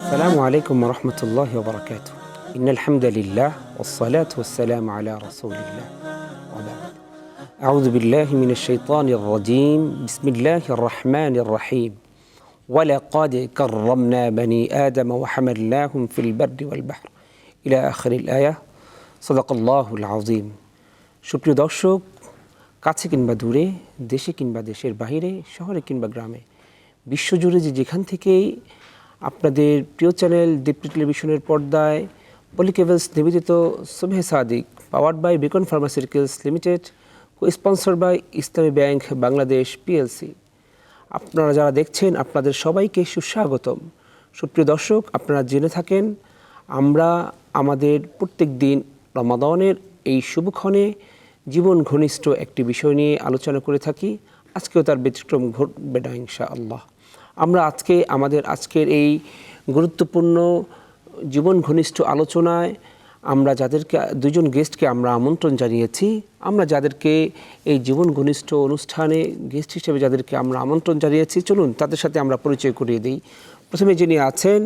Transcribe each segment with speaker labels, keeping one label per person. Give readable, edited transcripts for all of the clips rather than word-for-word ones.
Speaker 1: السلام عليكم ورحمة الله وبركاته. إن الحمد لله والصلاة والسلام على رسول الله وبعد. أعوذ بالله من الشيطان الرجيم. بسم الله الرحمن الرحيم. ولقد كرمنا بني آدم وحملناهم في البر والبحر إلى آخر الآية. صدق الله العظيم. সুপ্রিয় দর্শক, কাছে কিংবা দূরে, দেশে কিংবা দেশের বাইরে, শহরে কিংবা গ্রামে, বিশ্বজুড়ে যেখান থেকেই আপনাদের প্রিয় চ্যানেল দীপ্তি টেলিভিশনের পর্দায় পলিকেবলস নিবেদিত Subhe Sadiq powered by beacon pharmaceuticals limited, sponsor by Islami bank Bangladesh PLC, আপনারা যারা দেখছেন আপনাদের সবাইকে সুস্বাগতম। সুপ্রিয় দর্শক, আপনারা জেনে থাকেন আমরা আমাদের প্রত্যেক দিন রমাদানের এই শুভক্ষণে জীবন ঘনিষ্ঠ একটি বিষয় নিয়ে আলোচনা করে থাকি। আজকেও তার ব্যতিক্রম ঘটবে না ইনশাআল্লাহ। আমরা আমাদের আজকের এই গুরুত্বপূর্ণ জীবন ঘনিষ্ঠ আলোচনায় আমরা যাদেরকে দুজন গেস্টকে আমরা আমন্ত্রণ জানিয়েছি, আমরা যাদেরকে এই জীবন ঘনিষ্ঠ অনুষ্ঠানে গেস্ট হিসেবে যাদেরকে আমরা আমন্ত্রণ জানিয়েছি, চলুন তাদের সাথে আমরা পরিচয় করিয়ে দিই। প্রথমে যিনি আছেন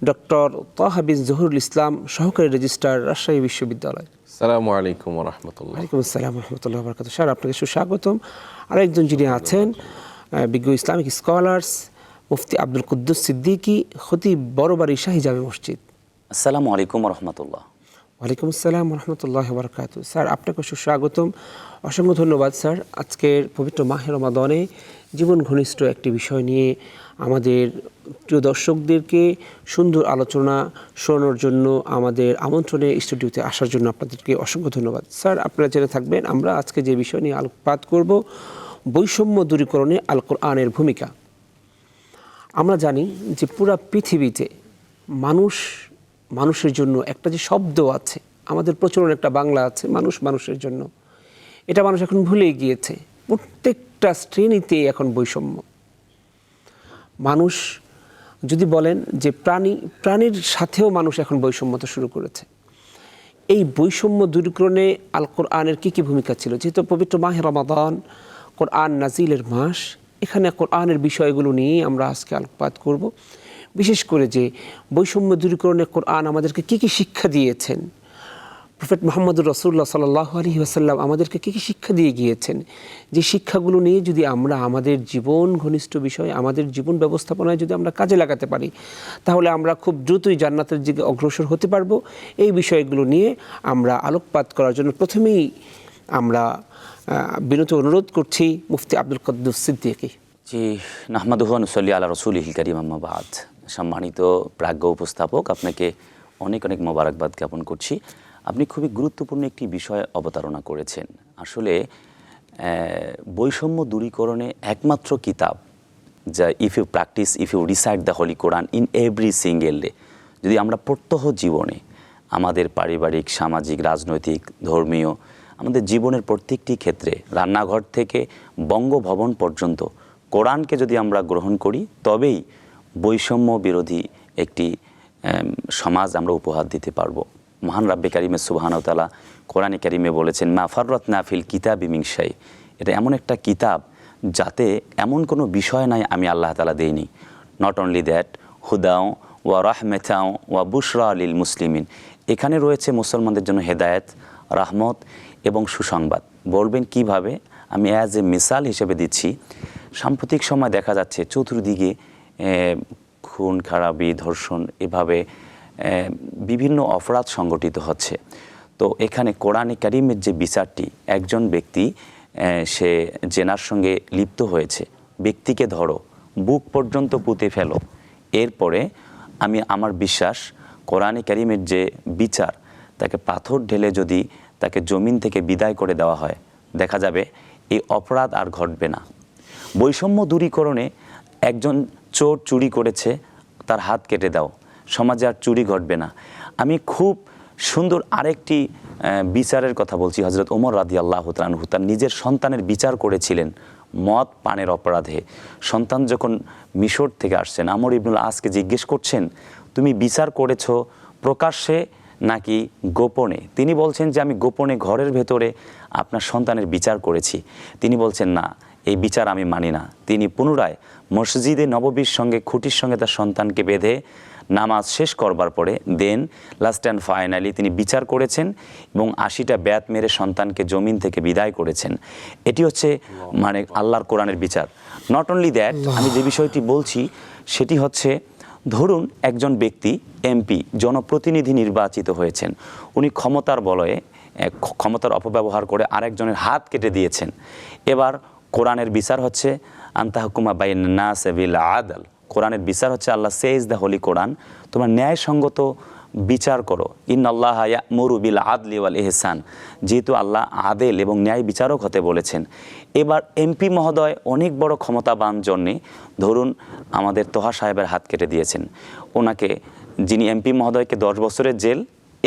Speaker 1: ডক্টর তাহা বিন জহুরুল ইসলাম, সহকারী রেজিস্ট্রার, রাজশাহী বিশ্ববিদ্যালয়।
Speaker 2: আসসালামু আলাইকুম ওয়া রাহমাতুল্লাহ।
Speaker 1: ওয়ালাইকুম আসসালাম ওয়া রাহমাতুল্লাহি ওয়া বারাকাতুহু। স্যার, আপনাকে সুস্বাগতম। আরেকজন যিনি আছেন বিজ্ঞ ইসলামিক স্কলার্স মুফতি আব্দুল কুদ্দুস সিদ্দিকী, খতিব বড়বাড়ি শাহী জামে মসজিদ।
Speaker 3: আসসালামু আলাইকুম ওয়া রাহমাতুল্লাহ।
Speaker 1: ওয়ালাইকুম আসসালাম ওয়া রাহমাতুল্লাহি ওয়া বারাকাতুহু। স্যার, আপনাকে সুস্বাগতম, অসংখ্য ধন্যবাদ। স্যার, আজকের পবিত্র মাহে রমাদানে জীবন ঘনিষ্ঠ একটি বিষয় নিয়ে আমাদের প্রিয় দর্শকদেরকে সুন্দর আলোচনা শোনানোর জন্য আমাদের আমন্ত্রণে স্টুডিওতে আসার জন্য আপনাদেরকে অসংখ্য ধন্যবাদ। স্যার, আপনারা জেনে থাকবেন আমরা আজকে যে বিষয় নিয়ে আলোকপাত করব, বৈষম্য দূরীকরণে আল কোরআনের ভূমিকা। আমরা জানি যে পুরা পৃথিবীতে মানুষের জন্য একটা যে শব্দ আছে, আমাদের প্রচলন একটা বাংলা আছে, মানুষ মানুষের জন্য। এটা মানুষ এখন ভুলে গিয়েছে। প্রত্যেকটা শ্রেণীতে এখন বৈষম্য। মানুষ যদি বলেন যে প্রাণীর সাথেও মানুষ এখন বৈষম্যতা শুরু করেছে। এই বৈষম্য দূরীকরণে আল কোরআনের কী ভূমিকা ছিল? যেহেতু পবিত্র মাহে রমাদান, কোরআন নাজিলের মাস, এখানে কোরআনের বিষয়গুলো নিয়ে আমরা আজকে আলোকপাত করব। বিশেষ করে যে বৈষম্য দূরীকরণে কোরআন আমাদেরকে কী শিক্ষা দিয়েছেন, প্রফেট মুহাম্মদুর রাসূলুল্লাহ সাল্লাল্লাহু আলাইহি ওয়াসাল্লাম আমাদেরকে কী শিক্ষা দিয়ে গিয়েছেন, যে শিক্ষাগুলো নিয়ে যদি আমরা আমাদের জীবন ঘনিষ্ঠ বিষয়, আমাদের জীবন ব্যবস্থাপনায় যদি আমরা কাজে লাগাতে পারি, তাহলে আমরা খুব দ্রুতই জান্নাতের দিকে অগ্রসর হতে পারবো। এই বিষয়গুলো নিয়ে আমরা আলোকপাত করার জন্য প্রথমেই আমরা বিনীত অনুরোধ করছি মুফতি আব্দুল কুদ্দুস সিদ্দিকী।
Speaker 3: জি, নাহমাদুহু ওয়া নুসাল্লি আলা রাসূলিহিল কারীম, আম্মা বাদ। সম্মানিত প্রাজ্ঞ উপস্থাপক, আপনাকে অনেক অনেক মোবারকবাদ জ্ঞাপন করছি। আপনি খুবই গুরুত্বপূর্ণ একটি বিষয় অবতারণা করেছেন। আসলে বৈষম্য দূরীকরণে একমাত্র কিতাব যা if you recite the holy Quran in every single day, যদি আমরা প্রত্যহ জীবনে আমাদের পারিবারিক, সামাজিক, রাজনৈতিক, ধর্মীয়, আমাদের জীবনের প্রত্যেকটি ক্ষেত্রে, রান্নাঘর থেকে বঙ্গভবন পর্যন্ত কোরআনকে যদি আমরা গ্রহণ করি, তবেই বৈষম্য বিরোধী একটি সমাজ আমরা উপহার দিতে পারবো। মহান রাব্বে কারিমে সুবহানাহু ওয়া তাআলা কোরআনে কারিমে বলেছেন, মা ফাররাতনা ফিল কিতাবি মিন শাই। এটা এমন একটা কিতাব যাতে এমন কোনো বিষয় নাই আমি আল্লাহ তাআলা দেইনি। নট অনলি দ্যাট, হুদাও ওয়া রাহমাতাও ওয়া বুশরা লিল মুসলিমিন। এখানে রয়েছে মুসলমানদের জন্য হেদায়েত, রাহমত এবং সুসংবাদ। বলবেন কিভাবে? আমি অ্যাজ এ মিসাল হিসেবে দিচ্ছি। সাম্প্রতিক সময় দেখা যাচ্ছে চতুর্দিকে খুন খারাপি, ধর্ষণ, এভাবে বিভিন্ন অপরাধ সংগঠিত হচ্ছে। তো এখানে কোরআনে কারিমের যে বিচারটি, একজন ব্যক্তি সে জেনার সঙ্গে লিপ্ত হয়েছে, ব্যক্তিকে ধরো, বুক পর্যন্ত পুঁতে ফেলো, এরপরে আমার বিশ্বাস কোরআনে কারিমের যে বিচার, তাকে পাথর ঢেলে যদি তাকে জমিন থেকে বিদায় করে দেওয়া হয়, দেখা যাবে এই অপরাধ আর ঘটবে না। বৈষম্য দূরীকরণে একজন চোর চুরি করেছে, তার হাত কেটে দাও, সমাজে আর চুরি ঘটবে না। আমি খুব সুন্দর আরেকটি বিচারের কথা বলছি। হযরত ওমর রাদিয়াল্লাহু তাআলা আনহু তার নিজের সন্তানের বিচার করেছিলেন মদ পানের অপরাধে। সন্তান যখন মিশর থেকে আসছেন, আমর ইবনুল আসকে জিজ্ঞেস করছেন, তুমি বিচার করেছো প্রকাশ্যে নাকি গোপনে? তিনি বলছেন যে আমি গোপনে ঘরের ভেতরে আপনার সন্তানের বিচার করেছি। তিনি বলছেন না, এই বিচার আমি মানি না। তিনি পুনরায় মসজিদে নববীর সঙ্গে খুঁটির সঙ্গে তার সন্তানকে বেঁধে নামাজ শেষ করবার পরে দেন লাস্ট অ্যান্ড ফাইনালি তিনি বিচার করেছেন এবং 80টা বেত মেরে সন্তানকে জমিন থেকে বিদায় করেছেন। এটি হচ্ছে মানে আল্লাহর কোরআনের বিচার। নট অনলি দ্যাট, আমি যে বিষয়টি বলছি সেটি হচ্ছে, ধরুন একজন ব্যক্তি এমপি জনপ্রতিনিধি নির্বাচিত হয়েছেন, উনি ক্ষমতার বলয়ে ক্ষমতার অপব্যবহার করে আরেকজনের হাত কেটে দিয়েছেন। এবার কোরআনের বিচার হচ্ছে আনতাহকুমা বাইনান নাস বিল আদল। কোরআনের বিচার হচ্ছে, আল্লাহ সেজ দ্য হোলি কোরআন, তোমরা ন্যায়সঙ্গত বিচার করো। ইন্নাল্লাহা ইয়া'মুরু বিল আদলি ওয়াল ইহসান, যেহেতু আল্লাহ আদেল এবং ন্যায় বিচারক হতে বলেছেন। এবার এমপি মহোদয় অনেক বড় ক্ষমতাবান জন্যে ধরুন আমাদের তোহা সাহেবের হাত কেটে দিয়েছেন, ওনাকে, যিনি এমপি মহোদয়কে 10 বছরের জেল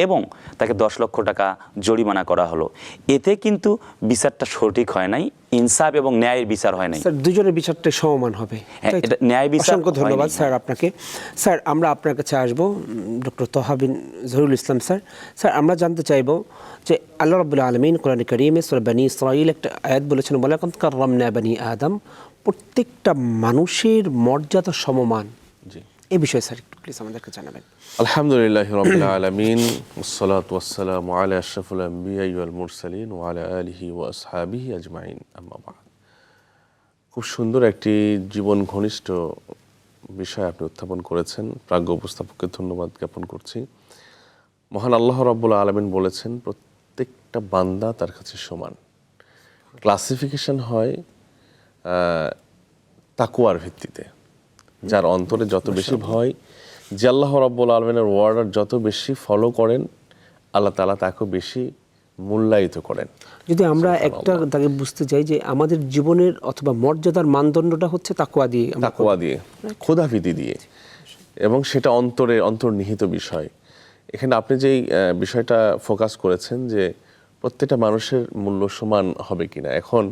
Speaker 3: এবং তাকে 10 লক্ষ টাকা জরিমানা করা হলো। এতে কিন্তু বিচারটা সঠিক হয় নাই, ইনসাফ এবং ন্যায়ের বিচার হয় নাই।
Speaker 1: স্যার দুজনের বিচারটা সমমান হবে।
Speaker 3: হ্যাঁ, এটা ন্যায় বিচার।
Speaker 1: অসংখ্য ধন্যবাদ স্যার আপনাকে। স্যার আমরা আপনার কাছে আসবো, ডক্টর তোহা বিন জহিরুল ইসলাম স্যার। স্যার আমরা জানতে চাইবো যে আল্লাহ রাব্বুল আলামিন কোরআনে কারীমে সূরা বনী ইসরাঈল একটা আয়াত বলেছেন, ওয়ালাকাদ কাররামনা বনী আদম, প্রত্যেকটা মানুষের মর্যাদা সমমান।
Speaker 2: জি,
Speaker 1: এই বিষয়ে স্যার একটু প্লিজ আমাদেরকে জানাবেন।
Speaker 2: আলহামদুলিল্লাহি রাব্বিল আলামিন, ওয়াসসালাতু ওয়াসসালামু আলা আশরাফিল আমবিয়া ওয়াল মুরসালিন ওয়া আলা আলিহি ওয়া আসহাবিহি আজমাইন, আম্মা বা'দ। খুব সুন্দর একটি জীবন ঘনিষ্ঠ বিষয় আপনি উত্থাপন করেছেন। প্রাজ্ঞ উপস্থাপককে ধন্যবাদ জ্ঞাপন করছি। মহান আল্লাহ রাব্বুল আলামিন বলেছেন প্রত্যেকটা বান্দা তার কাছে সমান। ক্লাসিফিকেশন হয় তাকওয়ার ভিত্তিতে। যার অন্তরে যত বেশি ভয়, যে আল্লাহ রাব্বুল আলামিনের ওয়ার্ডার যত বেশি ফলো করেন, আল্লাহ তাআলা তাকে বেশি মূল্যায়িত করেন।
Speaker 1: যদি আমরা একটা তাকে বুঝতে চাই যে আমাদের জীবনের অথবা মর্যাদার মানদণ্ডটা হচ্ছে তাকওয়া দিয়ে,
Speaker 2: তাকওয়া দিয়ে, খোদাভীতি দিয়ে, এবং সেটা অন্তর্নিহিত বিষয়। এখানে আপনি যেই বিষয়টা ফোকাস করেছেন যে প্রত্যেকটা মানুষের মূল্য সমান হবে কিনা, এখন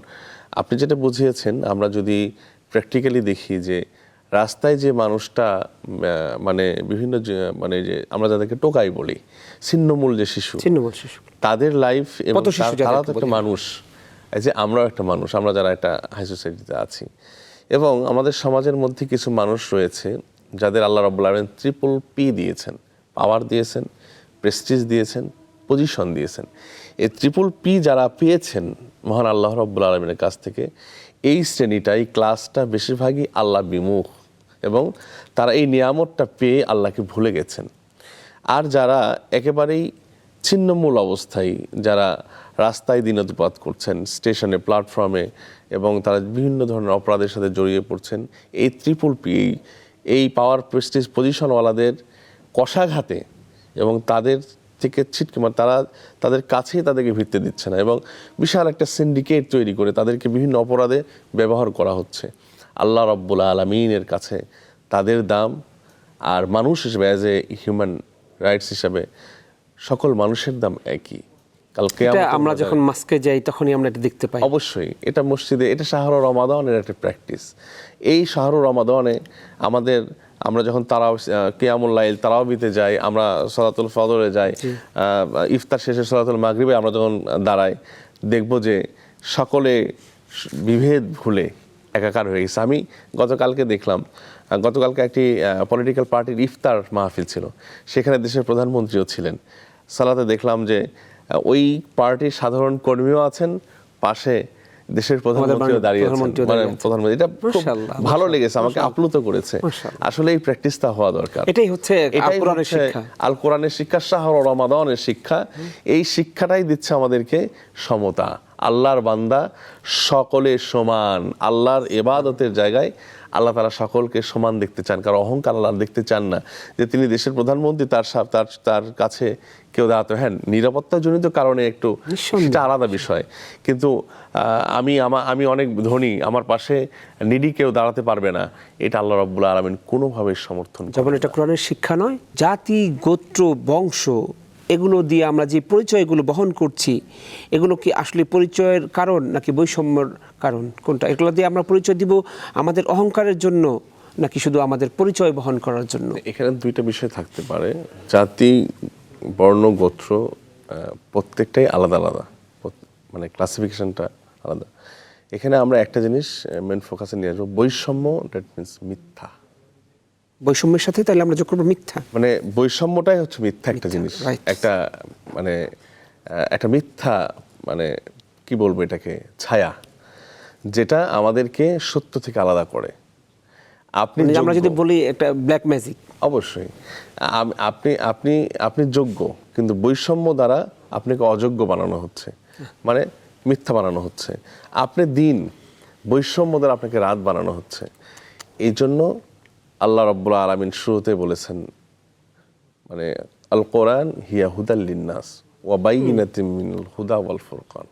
Speaker 2: আপনি যেটা বুঝিয়েছেন, আমরা যদি প্র্যাকটিক্যালি দেখি যে রাস্তায় যে মানুষটা মানে বিভিন্ন মানে যে আমরা যাদেরকে টোকাই বলি, ছিন্নমূল যে শিশু, তাদের লাইফ এবং তারা তো একটা মানুষ, এই যে আমরাও একটা মানুষ, আমরা যারা একটা হাই সোসাইটিতে আছি, এবং আমাদের সমাজের মধ্যে কিছু মানুষ রয়েছে যাদের আল্লাহ রাব্বুল আলামিন ট্রিপল পি দিয়েছেন, পাওয়ার দিয়েছেন, প্রেস্টিজ দিয়েছেন, পজিশন দিয়েছেন। এই ট্রিপল পি যারা পেয়েছেন মহান আল্লাহ রাব্বুল আলামিনের কাছ থেকে, এই শ্রেণীটা, এই ক্লাসটা বেশিরভাগই আল্লাহ বিমুখ, এবং তারা এই নিয়ামতটা পেয়ে আল্লাহকে ভুলে গেছেন। আর যারা একেবারেই ছিন্নমূল অবস্থায়, যারা রাস্তায় দিনদুপাত করছেন, স্টেশনে, প্ল্যাটফর্মে, এবং তারা বিভিন্ন ধরনের অপরাধের সাথে জড়িয়ে পড়ছেন, এই ট্রিপল পি, এই পাওয়ার প্রেস্টিজ পজিশনওয়ালাদের কষাঘাতে এবং তাদের থেকে ছিটকে, মানে তারা তাদের কাছেই তাদেরকে ভিড়তে দিচ্ছে না, এবং বিশাল একটা সিন্ডিকেট তৈরি করে তাদেরকে বিভিন্ন অপরাধে ব্যবহার করা হচ্ছে। আল্লাহ রাব্বুল আলামিনের কাছে তাদের দাম, আর মানুষ হিসেবে, অ্যাজ এ হিউম্যান রাইটস হিসাবে সকল মানুষের দাম একই। কালকে
Speaker 1: আমরা যখন মস্কে যাই তখনই আমরা এটা দেখতে পাই।
Speaker 2: অবশ্যই এটা মসজিদে, এটা শাহরুর রমাদানের একটা প্র্যাকটিস। এই শাহরুর রমাদানে আমরা যখন কিয়ামুল লাইল তারাবিতে যাই, আমরা সালাতুল ফজরে যাই, ইফতার শেষে সালাতুল মাগরিবে আমরা যখন দাঁড়াই, দেখব যে সকলে বিভেদ ভুলে একাকার হয়ে গেছে। আমি গতকালকে একটি পলিটিক্যাল পার্টির ইফতার মাহফিল ছিল, সেখানে দেশের প্রধানমন্ত্রীও ছিলেন। সালাতে দেখলাম যে ওই পার্টির সাধারণ কর্মীও আছেন, পাশে দেশের প্রধানমন্ত্রীও দাঁড়িয়ে আছেন, মানে প্রধানমন্ত্রী। এটা খুব ভালো লেগেছে, আমাকে আপ্লুত করেছে। আসলে এই প্র্যাকটিসটা হওয়া দরকার।
Speaker 1: এটাই হচ্ছে আল কোরআনের শিক্ষা, শাহরুর রমাদানের শিক্ষা। এই শিক্ষাটাই দিচ্ছে আমাদেরকে সমতা। আল্লাহর বান্দা সকলে সমান। আল্লাহর ইবাদতের জায়গায় আল্লাহ তাআলা সকলকে সমান দেখতে চান, কারণ অহংকার আল্লাহ দেখতে চান না যে তিনি দেশের প্রধানমন্ত্রী, তার কাছে কেউ দাঁড়াতে, হ্যাঁ নিরাপত্তাজনিত কারণে একটু, সেটা আলাদা বিষয়, কিন্তু আমি অনেক ধনী, আমার পাশে নিডি কেউ দাঁড়াতে পারবে না, এটা আল্লাহ রাব্বুল আলামিন কোনোভাবে সমর্থন করেন না। যেমন এটা কোরআনের শিক্ষা নয়। জাতি, গোত্র, বংশ, এগুলো দিয়ে আমরা যে পরিচয়গুলো বহন করছি, এগুলো কি আসলে পরিচয়ের কারণ নাকি বৈষম্যের কারণ? কোনটা? এগুলো দিয়ে আমরা পরিচয় দিব আমাদের অহংকারের জন্য নাকি শুধু আমাদের পরিচয় বহন করার জন্য?
Speaker 2: এখানে দুইটা বিষয় থাকতে পারে। জাতি, বর্ণ, গোত্র প্রত্যেকটাই আলাদা আলাদা, মানে ক্লাসিফিকেশনটা আলাদা। এখানে আমরা একটা জিনিস মেন ফোকাসে নিয়ে আসবো, বৈষম্য, দ্যাট মিনস মিথ্যা।
Speaker 1: বৈষম্যের সাথে তাহলে আমরা যোগ করবো মিথ্যা।
Speaker 2: মানে বৈষম্যটাই হচ্ছে মিথ্যা একটা জিনিস,
Speaker 1: right.
Speaker 2: একটা মানে একটা মিথ্যা, মানে কি বলবো এটাকে, ছায়া, যেটা আমাদেরকে সত্য থেকে আলাদা করে। আপনি
Speaker 1: মানে আমরা
Speaker 2: যোগ্য।
Speaker 1: যদি বলি একটা ব্ল্যাক ম্যাজিক।
Speaker 2: অবশ্যই আপনি আপনি আপনি যোগ্য, কিন্তু বৈষম্য দ্বারা আপনাকে অযোগ্য বানানো হচ্ছে, মানে মিথ্যা বানানো হচ্ছে। আপনি দিন, বৈষম্য দ্বারা আপনাকে রাত বানানো হচ্ছে। এই জন্য আল্লাহ রাব্বুল আলামিন শুরুতে বলেছেন, মানে আল কোরআন হিয়া হুদাল লিন্নাস ওয়া বাইয়িনাতিম মিনাল হুদা ওয়াল ফুরকান।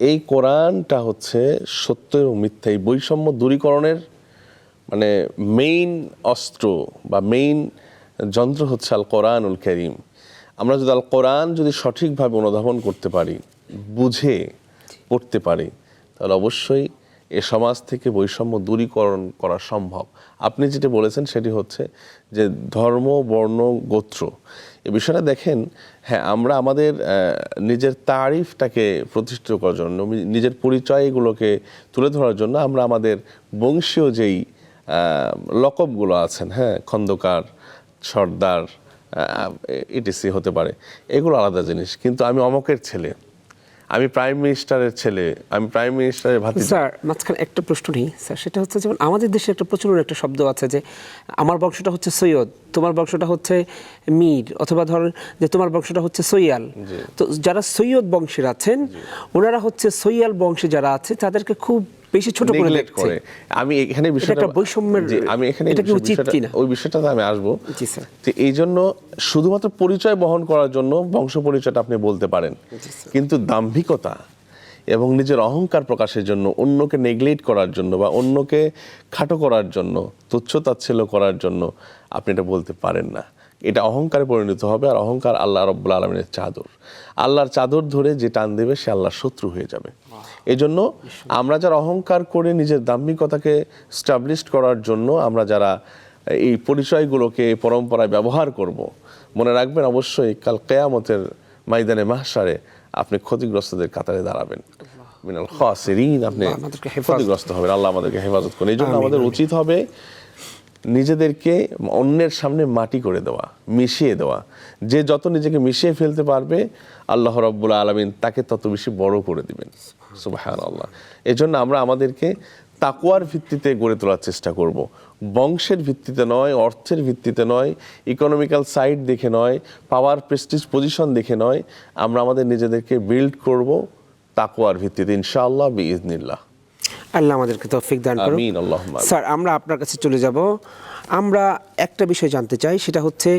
Speaker 2: এই কোরআনটা হচ্ছে সত্য এবং মিথ্যা, এই বৈষম্য দূরীকরণের মানে মেইন অস্ত্র বা মেইন যন্ত্র হচ্ছে আল কোরআনুল কারীম। আমরা যদি আল কোরআন যদি সঠিকভাবে অনুধাবন করতে পারি, বুঝে পড়তে পারি, তাহলে অবশ্যই এ সমাজ থেকে বৈষম্য দূরীকরণ করা সম্ভব। আপনি যেটা বলেছেন সেটি হচ্ছে যে ধর্ম, বর্ণ, গোত্র, এই বিষয়টা দেখেন, হ্যাঁ আমরা আমাদের নিজের তারিফটাকে প্রতিষ্ঠিত করার জন্য, নিজের পরিচয়গুলোকে তুলে ধরার জন্য আমরা আমাদের বংশীয় যেই লকবগুলো আছেন, হ্যাঁ, খন্দকার, সর্দার, ইটিসি হতে পারে, এগুলো আলাদা জিনিস। কিন্তু আমি অমকের ছেলে, আমি প্রাইম মিনিস্টারের ছেলে, আমি প্রাইম মিনিস্টারের ভাতিজা।
Speaker 1: স্যার মাঝখানে একটা প্রশ্ন নেই স্যার, সেটা হচ্ছে যেমন আমাদের দেশে একটা প্রচলন একটা শব্দ আছে যে আমার বংশটা হচ্ছে সৈয়দ, তোমার বংশটা হচ্ছে মীর, অথবা ধরেন যে তোমার বংশটা হচ্ছে সৈয়াল। তো যারা সৈয়দ বংশের আছেন ওনারা হচ্ছে সৈয়াল বংশে যারা আছে তাদেরকে খুব বেশি ছোট করে
Speaker 2: নেগলেক্ট
Speaker 1: দেখছে।
Speaker 2: করে। আমি এখানে বিষয়টা,
Speaker 1: একটা বৈষম্যের,
Speaker 2: আমি এখানে
Speaker 1: এটা কি উচিত কিনা?
Speaker 2: ওই বিষয়টাতে আমি আসবো।
Speaker 1: জি স্যার।
Speaker 2: তো এই জন্য শুধুমাত্র পরিচয় বহন করার জন্য বংশ পরিচয়টা আপনি বলতে পারেন, কিন্তু দাম্ভিকতা এবং নিজের অহংকার প্রকাশের জন্য, অন্যকে নেগলেক্ট করার জন্য বা অন্যকে খাটো করার জন্য, তুচ্ছ-তাচ্ছিল্য করার জন্য আপনি এটা বলতে পারেন না। এটা অহংকারে পরিণত হবে, আর অহংকার আল্লাহ রাব্বুল আলামিনের চাদর। আল্লাহর চাদর ধরে যে টান দেবে সে আল্লাহর শত্রু হয়ে যাবে। এই জন্য আমরা যারা অহংকার করে নিজের দাম্ভিকতাকে স্টাবলিশ করার জন্য আমরা যারা এই পরিচয়গুলোকে পরম্পরায় ব্যবহার করব, মনে রাখবেন অবশ্যই কাল কিয়ামতের ময়দানে মাহশারে আপনি ক্ষতিগ্রস্তদের কাতারে দাঁড়াবেন, মিনাল খাসিরিন, আপনি ক্ষতিগ্রস্ত হবেন। আল্লাহ আমাদেরকে হেফাজত করুন। এই জন্য আমাদের উচিত হবে নিজেদেরকে অন্যের সামনে মাটি করে দেওয়া, মিশিয়ে দেওয়া। যে যত নিজেকে মিশিয়ে ফেলতে পারবে আল্লাহ রাব্বুল আলামিন তাকে তত বেশি বড় করে দিবেন। সুবহানাল্লাহ। এই জন্য আমরা আমাদেরকে তাকওয়ার ভিত্তিতে গড়ে তোলার চেষ্টা করব, বংশের ভিত্তিতে নয়, অর্থের ভিত্তিতে নয়, ইকোনমিক্যাল সাইড দেখে নয়, পাওয়ার, প্রেস্টিজ, পজিশন দেখে নয়। আমরা আমাদের নিজেদেরকে বিল্ড করব তাকওয়ার ভিত্তিতে ইনশাআল্লাহ বিইজনিল্লাহ।
Speaker 1: আল্লাহ আমাদেরকে তৌফিক দান করুন।
Speaker 2: আমিন আল্লাহুম্মা আমিন।
Speaker 1: স্যার আমরা আপনার কাছে চলে যাব। আমরা একটা বিষয় জানতে চাই, সেটা হচ্ছে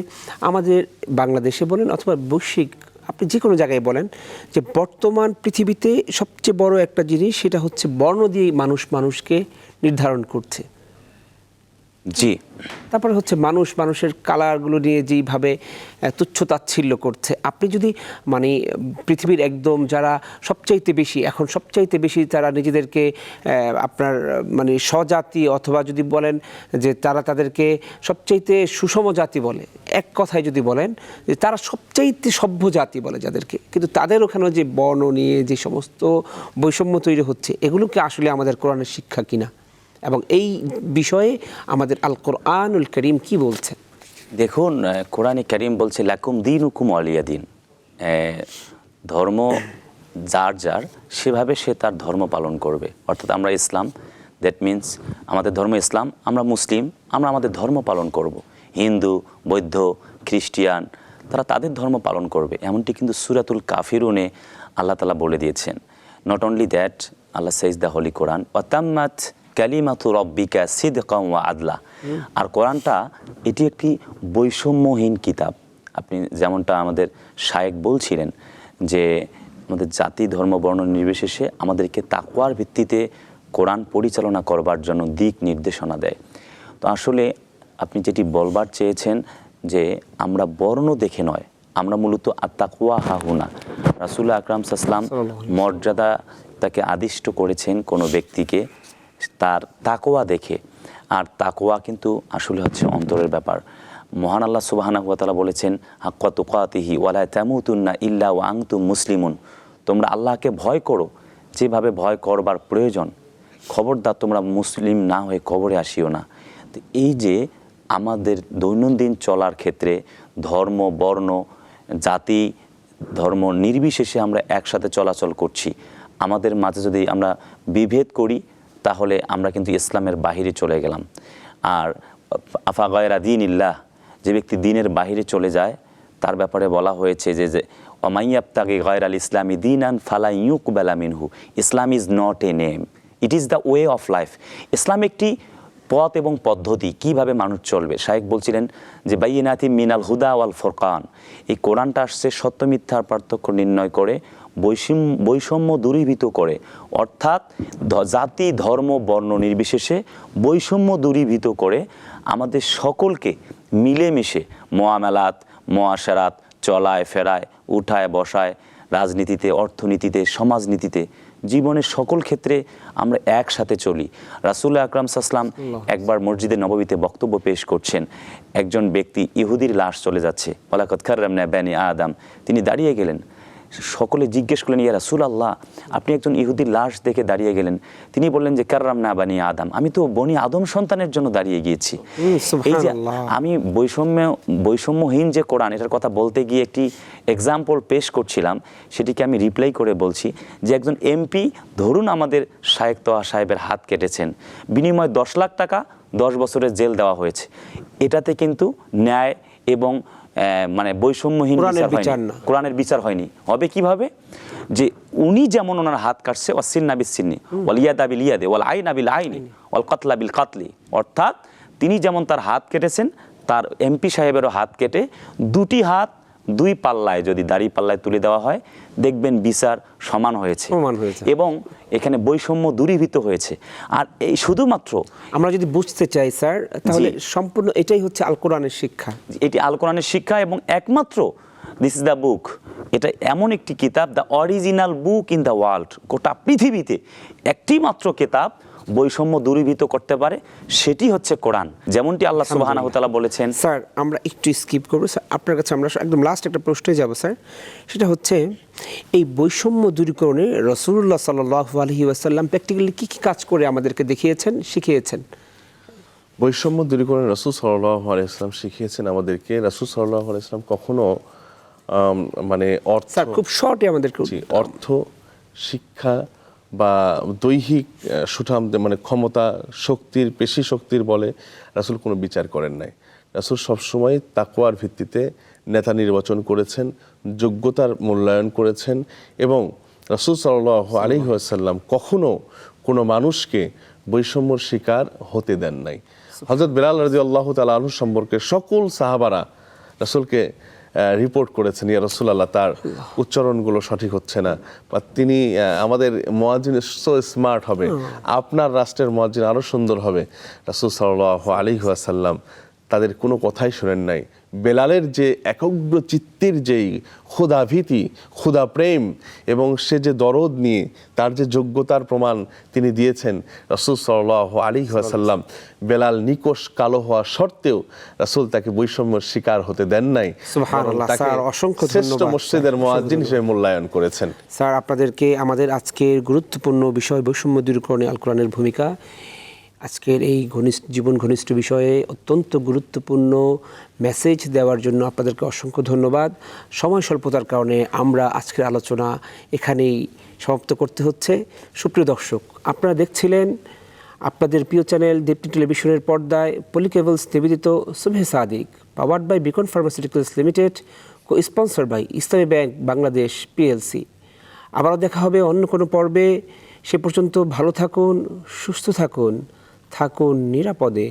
Speaker 1: আমাদের বাংলাদেশে বলেন অথবা বৈশ্বিক, আপনি যে কোনো জায়গায় বলেন, যে বর্তমান পৃথিবীতে সবচেয়ে বড় একটা জিনিস সেটা হচ্ছে বর্ণ দিয়ে মানুষ মানুষকে নির্ধারণ করছে।
Speaker 3: জি,
Speaker 1: তারপরে হচ্ছে মানুষ মানুষের কালারগুলো নিয়ে যেইভাবে তুচ্ছ-তাচ্ছিল্য করছে। আপনি যদি মানে পৃথিবীর একদম যারা সবচাইতে বেশি এখন সবচাইতে বেশি তারা নিজেদেরকে আপনার মানে স্বজাতি, অথবা যদি বলেন যে তারা তাদেরকে সবচাইতে সুষম জাতি বলে, এক কথায় যদি বলেন যে তারা সবচাইতে সভ্য জাতি বলে যাদেরকে, কিন্তু তাদের ওখানে যে বর্ণ নিয়ে যে সমস্ত বৈষম্য তৈরি হচ্ছে, এগুলোকে আসলে আমাদের কোরআনের শিক্ষা কিনা, এবং এই বিষয়ে আমাদের আল কোরআনুল কারীম কি বলছে?
Speaker 3: দেখুন, কোরআনে কারীম বলছে লাকুম দীনুকুম ওয়ালিয়া দিন। ধর্ম যার যার সেভাবে সে তার ধর্ম পালন করবে। অর্থাৎ আমরা ইসলাম, দ্যাট মিন্স আমাদের ধর্ম ইসলাম, আমরা মুসলিম, আমরা আমাদের ধর্ম পালন করব। হিন্দু, বৌদ্ধ, খ্রিস্টিয়ান তারা তাদের ধর্ম পালন করবে, এমনটি কিন্তু সূরাতুল কাফিরুনে আল্লাহ তাআলা বলে দিয়েছেন। Not only that, Allah says the holy Quran ওয়াতাম্মাত কালিমাতু রব্বিকা সিদকাম ওয়া আদলা। আর কোরআনটা এটি একটি বৈষম্যহীন কিতাব। আপনি যেমনটা আমাদের শায়েখ বলছিলেন যে আমাদের জাতি, ধর্ম, বর্ণ নির্বিশেষে আমাদেরকে তাকওয়ার ভিত্তিতে কোরআন পরিচালনা করবার জন্য দিক নির্দেশনা দেয়। তো আসলে আপনি যেটি বলবার চেয়েছেন যে আমরা বর্ণ দেখে নয়, আমরা মূলত আত্তাকওয়া হাহুনা, রাসূল আকরাম সাল্লাল্লাহু আলাইহি ওয়াসাল্লাম মর্যাদা তাকে আদিষ্ট করেছেন কোনো ব্যক্তিকে তার তাকওয়া দেখে। আর তাকওয়া কিন্তু আসলে হচ্ছে অন্তরের ব্যাপার। মহান আল্লাহ সুবহানাহু ওয়া তাআলা বলেছেন হাক্কা তুকাতিহি ওয়া লা তামুতুন্না ইল্লা ওয়া আনতুম মুসলিমুন। তোমরা আল্লাহকে ভয় করো যেভাবে ভয় করবার প্রয়োজন, খবরদার তোমরা মুসলিম না হয়ে কবরে আসিও না। তো এই যে আমাদের দৈনন্দিন চলার ক্ষেত্রে ধর্ম, বর্ণ, জাতি, ধর্ম নির্বিশেষে আমরা একসাথে চলাচল করছি। আমাদের মাঝে যদি আমরা বিভেদ করি তাহলে আমরা কিন্তু ইসলামের বাহিরে চলে গেলাম। আর আফা গায়রা দীনিল্লাহ, যে ব্যক্তি দিনের বাহিরে চলে যায় তার ব্যাপারে বলা হয়েছে যে ওমাইয়াবতাগি গায়রাল ইসলামি দীনান ফালা ইউকবালা মিনহু। Islam is not a name, it is the way of life. Islam একটি পথ এবং পদ্ধতি, কিভাবে মানুষ চলবে। শায়েখ বলছিলেন যে বাইয়িনাতি মিনাল হুদা ওয়াল ফুরকান, এই কোরআনটা আসছে সত্য মিথ্যার পার্থক্য নির্ণয় করে, বৈষম্য দূরীভূত করে, অর্থাৎ জাতি, ধর্ম, বর্ণ নির্বিশেষে বৈষম্য দূরীভূত করে আমাদের সকলকে মিলেমিশে মুআমালাত, মুআশারাত, চলায় ফেরায়, উঠায় বসায়, রাজনীতিতে, অর্থনীতিতে, সমাজনীতিতে, জীবনের সকল ক্ষেত্রে আমরা একসাথে চলি। রাসূল আকরাম সাল্লাল্লাহু আলাইহি ওয়াসাল্লাম একবার মসজিদে নববীতে বক্তব্য পেশ করছেন। একজন ব্যক্তি ইহুদির লাশ চলে যাচ্ছে, ওয়ালাকাদ কাররামনা বানি আদম, তিনি দাঁড়িয়ে গেলেন। সকলে জিজ্ঞেস করলেন, ইয়া রাসূলুল্লাহ, আপনি একজন ইহুদির লাশ দেখে দাঁড়িয়ে গেলেন। তিনি বললেন যে কাররামনা বানি আদম, আমি তো বনি আদম সন্তানের জন্য দাঁড়িয়ে গিয়েছি। এই যে আমি বৈষম্যহীন যে কোরআন, এটার কথা বলতে গিয়ে একটি এক্সাম্পল পেশ করছিলাম, সেটিকে আমি রিপ্লাই করে বলছি যে একজন এমপি ধরুন আমাদের শায়েখ তোহা সাহেবের হাত কেটেছেন, বিনিময়ে 10 লাখ টাকা 10 বছরের জেল দেওয়া হয়েছে। এটাতে কিন্তু ন্যায় এবং মানে বৈষম্যহীন কোরআনের বিচার হয়নি। হবে কিভাবে? যে উনি যেমন ওনার হাত কাটছে, ওয়াসিন্না বিসসিন্নি ওয়াল ইয়াদা বিল ইয়াদি ওয়াল আইনা বিল আইনি ওয়াল কাতলা বিল কাতলি, অর্থাৎ তিনি যেমন তার হাত কেটেছেন, তার এমপি সাহেবেরও হাত কেটে দুটি হাত দুই পাল্লায় যদি দাড়ি পাল্লায় তুলে দেওয়া হয়, দেখবেন বিচার সমান হয়েছে এবং এখানে বৈষম্য দূরীভূত হয়েছে। আর এই শুধুমাত্র
Speaker 1: আমরা যদি বুঝতে চাই স্যার, তাহলে সম্পূর্ণ এটাই হচ্ছে আল কোরআনের শিক্ষা।
Speaker 3: এটি আল কোরআনের শিক্ষা এবং একমাত্র দিস ইজ দ্য বুক, এটা এমন একটি কিতাব, the original book in the world. গোটা পৃথিবীতে একটি মাত্র কিতাব বৈষম্য দূরীভূত করতে পারে, সেটি হচ্ছে কোরআন। যেমনটি আল্লাহ সুবহানাহু ওয়া তাআলা বলেছেন।
Speaker 1: স্যার আমরা একটু স্কিপ করবো স্যার, আপনার কাছে আমরা একদম লাস্ট একটা প্রশ্নে যাব স্যার। সেটা হচ্ছে এই বৈষম্য দূরীকরণে রাসূলুল্লাহ সাল্লাল্লাহু আলাইহি ওয়াসাল্লাম প্র্যাকটিক্যালি কী কী কাজ করে আমাদেরকে দেখিয়েছেন, শিখিয়েছেন?
Speaker 2: বৈষম্য দূরীকরণে রাসূল সাল্লাল্লাহু আলাইহি ওয়াসাল্লাম শিখিয়েছেন আমাদেরকে। রাসূল সাল্লাল্লাহু আলাইহি ওয়াসাল্লাম কখনো মানে অর্থ,
Speaker 1: স্যার খুব শর্টে আমাদেরকে,
Speaker 2: অর্থ, শিক্ষা বা দৈহিক সুঠাম মানে ক্ষমতা, শক্তির, পেশি শক্তির বলে রাসূল কোনো বিচার করেন নাই। রাসূল সবসময় তাকওয়ার ভিত্তিতে নেতা নির্বাচন করেছেন, যোগ্যতার মূল্যায়ন করেছেন এবং রাসূল সাল্লাল্লাহু আলাইহি ওয়াসাল্লাম কখনো কোনো মানুষকে বৈষম্যর শিকার হতে দেন নাই। হযরত বেলাল রাদিয়াল্লাহু তাআলা আনহু সম্পর্কে সকল সাহাবারা রাসূলকে রিপোর্ট করেছেন, ইয়া রাসূলুল্লাহ তার উচ্চারণগুলো সঠিক হচ্ছে না, বা তিনি আমাদের মুয়াজ্জিন সো স্মার্ট হবে, আপনার রাষ্ট্রের মুয়াজ্জিন আরও সুন্দর হবে। রাসূল সাল্লাল্লাহু আলাইহি ওয়াসাল্লাম তাদের কোনো কথাই শোনেন নাই। বেলালের যে একগ্র চিত্তের যেই ক্ষুধাভীতি, ক্ষুধা প্রেম এবং সে যে দরদ নিয়ে তার যে যোগ্যতার প্রমাণ তিনি দিয়েছেন, রাসূল সাল্লাল্লাহু আলাইহি ওয়াসাল্লাম বেলাল নিকষ কালো হওয়া সত্ত্বেও রাসূল তাকে বৈষম্যের শিকার হতে দেন নাই।
Speaker 1: সুবহানাল্লাহ স্যার, অসংখ্য ধন্যবাদ।
Speaker 2: শ্রেষ্ঠ মসজিদের মুয়াজ্জিন হিসেবে মূল্যায়ন করেছেন।
Speaker 1: স্যার আপনাদেরকে আমাদের আজকের গুরুত্বপূর্ণ বিষয় বৈষম্য দূরীকরণে আল কোরআনের ভূমিকা, আজকের এই জীবন ঘনিষ্ঠ বিষয়ে অত্যন্ত গুরুত্বপূর্ণ মেসেজ দেওয়ার জন্য আপনাদেরকে অসংখ্য ধন্যবাদ। সময় স্বল্পতার কারণে আমরা আজকের আলোচনা এখানেই সমাপ্ত করতে হচ্ছে। সুপ্রিয় দর্শক, আপনারা দেখছিলেন আপনাদের প্রিয় চ্যানেল দীপ্তি টেলিভিশনের পর্দায় পলিকেবলস নিবেদিত Subhe Sadiq, powered by beacon pharmaceuticals limited, cosponsor by Islami bank Bangladesh PLC. আবারও দেখা হবে অন্য কোনো পর্বে। সে পর্যন্ত ভালো থাকুন, সুস্থ থাকুন, থাকুন নিরাপদে।